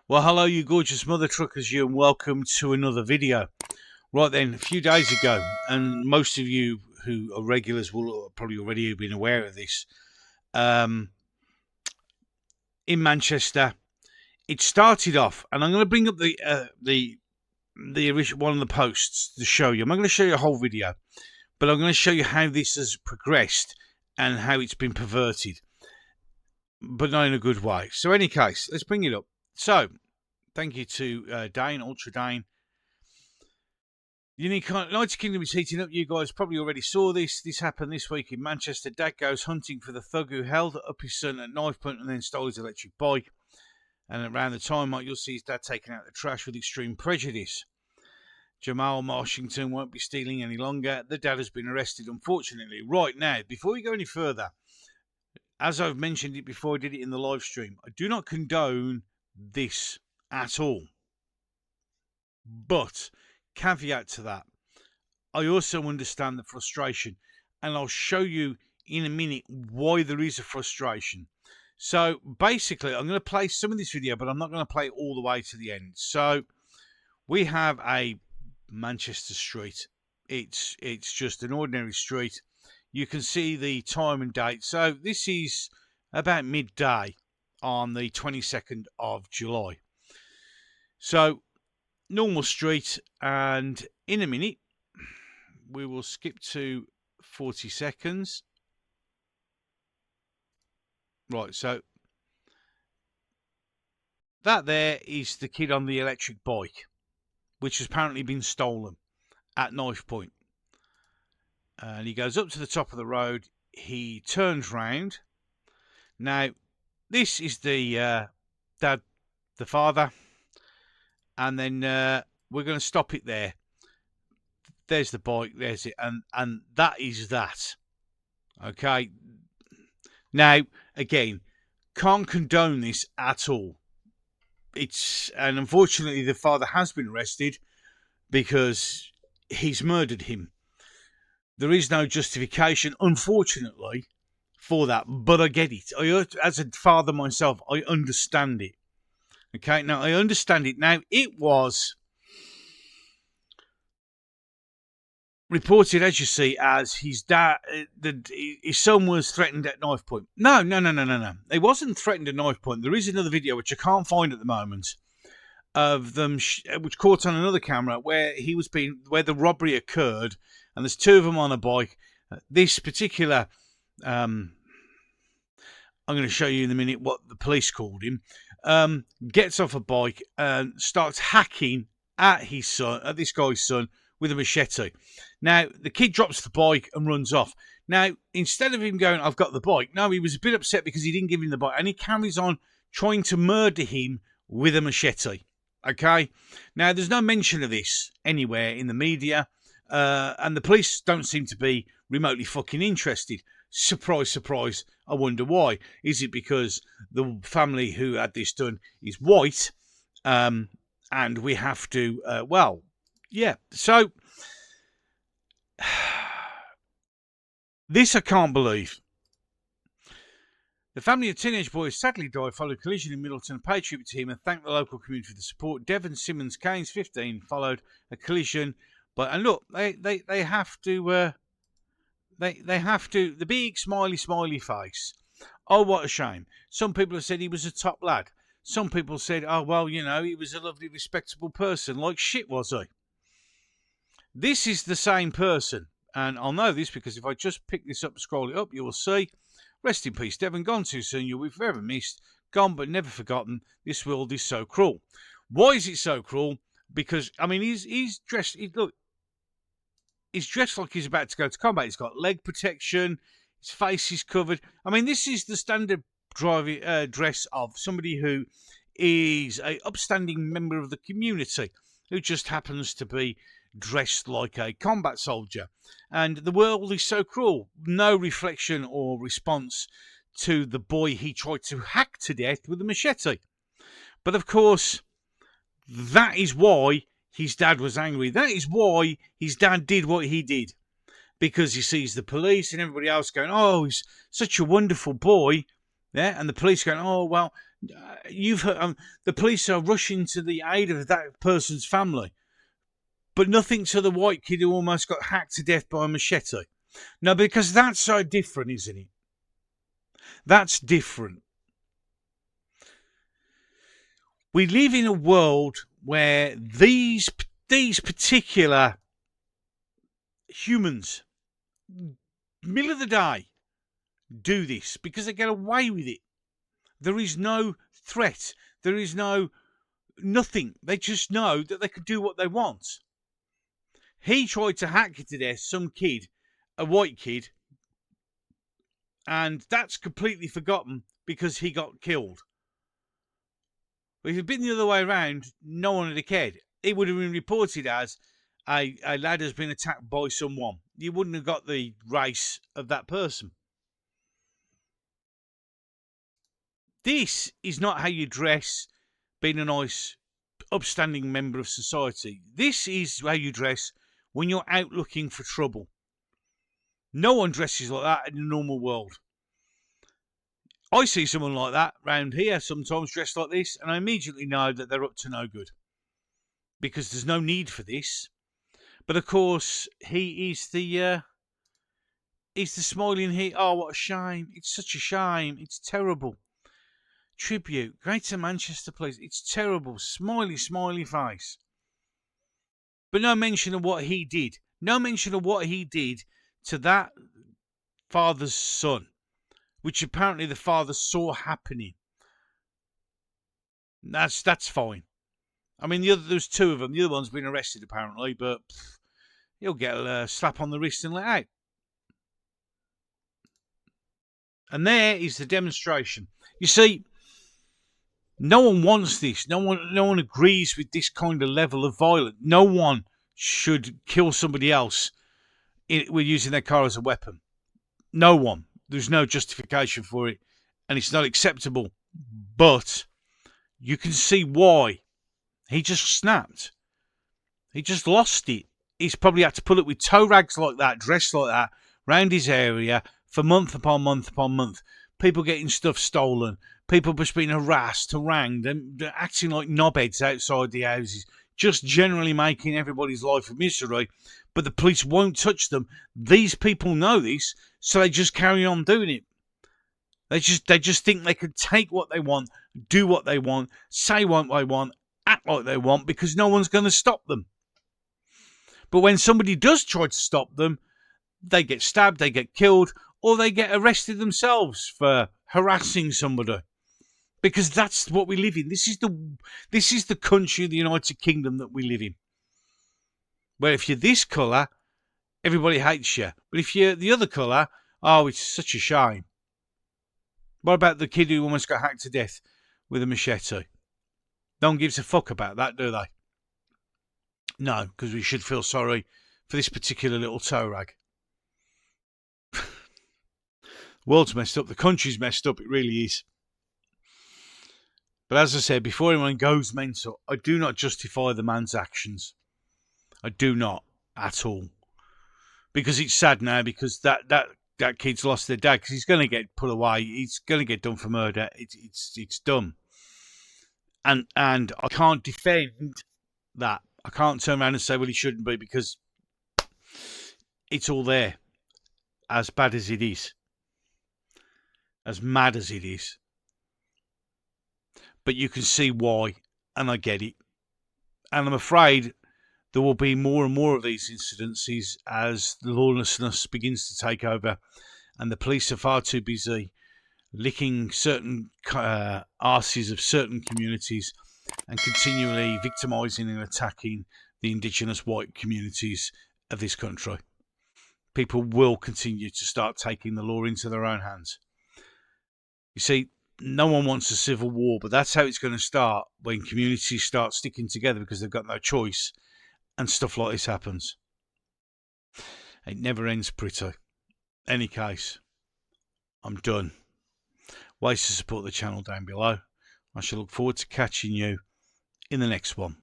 Well, hello, you gorgeous mother truckers, and welcome to another video. Right then, a few days ago, and most of you who are regulars will probably already have been aware of this. In Manchester, it started off, and I'm going to bring up the original one of the posts to show you. I'm not going to show you a whole video, but I'm going to show you how this has progressed and how it's been perverted, but not in a good way. So, in any case, let's bring it up. So, thank you to Dane, Ultra Dane. United Kingdom is heating up. You guys probably already saw this. This happened this week in Manchester. Dad goes hunting for the thug who held up his son at knife point and then stole his electric bike. And around the time, you'll see his dad taking out the trash with extreme prejudice. Jamal Marshington won't be stealing any longer. The dad has been arrested, unfortunately. Right now, before we go any further, as I've mentioned it before, I did it in the live stream. I do not condone this at all. But caveat to that, I also understand the frustration, and I'll show you in a minute why there is a frustration. So basically, I'm going to play some of this video, but I'm not going to play it all the way to the end. So we have a Manchester street. It's just an ordinary street. You can see the time and date. So this is about midday on the 22nd of July. So normal street, and in a minute we will skip to 40 seconds. Right, so that there is the kid on the electric bike, which has apparently been stolen at knife point. And he goes up to the top of the road. He turns round. Now, this is the dad, the father. And then we're going to stop it there. There's the bike, there's it, and that is that. Okay. Now, again, can't condone this at all. And unfortunately, the father has been arrested because he's murdered him. There is no justification, unfortunately, for that, but I get it. As a father myself, I understand it. Okay, now I understand it. Now, it was reported, as you see, as his dad, his son was threatened at knife point. No. He wasn't threatened at knife point. There is another video, which I can't find at the moment, of them, which caught on another camera, where where the robbery occurred, and there's two of them on a bike. This particular, I'm going to show you in a minute what the police called him. Gets off a bike and starts hacking at his son, at this guy's son, with a machete. Now, the kid drops the bike and runs off. Now, instead of him going, I've got the bike, no, he was a bit upset because he didn't give him the bike, and he carries on trying to murder him with a machete. Okay? Now, there's no mention of this anywhere in the media, and the police don't seem to be remotely fucking interested. Surprise, surprise. I wonder why. Is it because the family who had this done is white, and we have to, yeah. So, this I can't believe. The family of teenage boys sadly died following a collision in Middleton. Paid tribute to him and thanked the local community for the support. Devon Simmons Keynes, 15, followed a collision. And look, they have to... They have to, the big smiley face. Oh, what a shame. Some people have said he was a top lad. Some people said, oh, well, he was a lovely, respectable person. Like shit, was he? This is the same person. And I'll know this because if I just pick this up and scroll it up, you will see. Rest in peace, Devon. Gone too soon. You'll be forever missed. Gone but never forgotten. This world is so cruel. Why is it so cruel? Because, he's dressed, look. He's dressed like he's about to go to combat. He's got leg protection. His face is covered. This is the standard dress of somebody who is an upstanding member of the community who just happens to be dressed like a combat soldier. And the world is so cruel. No reflection or response to the boy he tried to hack to death with a machete. But of course, that is why his dad was angry. That is why his dad did what he did. Because he sees the police and everybody else going, oh, he's such a wonderful boy. Yeah, and the police going, oh, well, You've heard, the police are rushing to the aid of that person's family, but nothing to the white kid who almost got hacked to death by a machete. No, because that's so different, isn't it? That's different. We live in a world where these particular humans, middle of the day, do this because they get away with it. There is no threat. There is nothing. They just know that they can do what they want. He tried to hack to death some kid, a white kid, and that's completely forgotten because he got killed. But if it had been the other way around, no one would have cared. It would have been reported as a lad has been attacked by someone. You wouldn't have got the race of that person. This is not how you dress being a nice, upstanding member of society. This is how you dress when you're out looking for trouble. No one dresses like that in the normal world. I see someone like that round here sometimes dressed like this, and I immediately know that they're up to no good. Because there's no need for this. But of course, he is the smiling here. Oh, what a shame. It's such a shame. It's terrible. Tribute. Greater Manchester Police. It's terrible. Smiley, smiley face. But no mention of what he did. No mention of what he did to that father's son, which apparently the father saw happening. That's fine. I mean, there's two of them. The other one's been arrested apparently, but he'll get a slap on the wrist and let out. And there is the demonstration. You see, no one wants this. No one agrees with this kind of level of violence. No one should kill somebody else with using their car as a weapon. No one. There's no justification for it, and it's not acceptable. But you can see why. He just snapped. He just lost it. He's probably had to pull up with tow rags like that, dressed like that, round his area for month upon month upon month. People getting stuff stolen. People just being harassed, harangued, and acting like knobheads outside the houses. Just generally making everybody's life a misery. But the police won't touch them. These people know this, so they just carry on doing it. They just think they can take what they want, do what they want, say what they want, act like they want, because no one's going to stop them. But when somebody does try to stop them, they get stabbed, they get killed, or they get arrested themselves for harassing somebody. Because that's what we live in. This is the country of the United Kingdom that we live in. Where if you're this colour, everybody hates you. But if you're the other colour, oh, it's such a shame. What about the kid who almost got hacked to death with a machete? No one gives a fuck about that, do they? No, because we should feel sorry for this particular little tow rag. The world's messed up. The country's messed up. It really is. But as I said, before anyone goes mental, I do not justify the man's actions. I do not at all. Because it's sad now, because that kid's lost their dad, because he's going to get put away. He's going to get done for murder. It's done. And I can't defend that. I can't turn around and say, well, he shouldn't be, because it's all there. As bad as it is. As mad as it is. But you can see why, and I get it. And I'm afraid there will be more and more of these incidences as the lawlessness begins to take over, and the police are far too busy licking certain arses of certain communities and continually victimising and attacking the indigenous white communities of this country. People will continue to start taking the law into their own hands. You see, no one wants a civil war, but that's how it's going to start when communities start sticking together because they've got no choice and stuff like this happens. It never ends pretty. Any case, I'm done. Ways to support the channel down below. I shall look forward to catching you in the next one.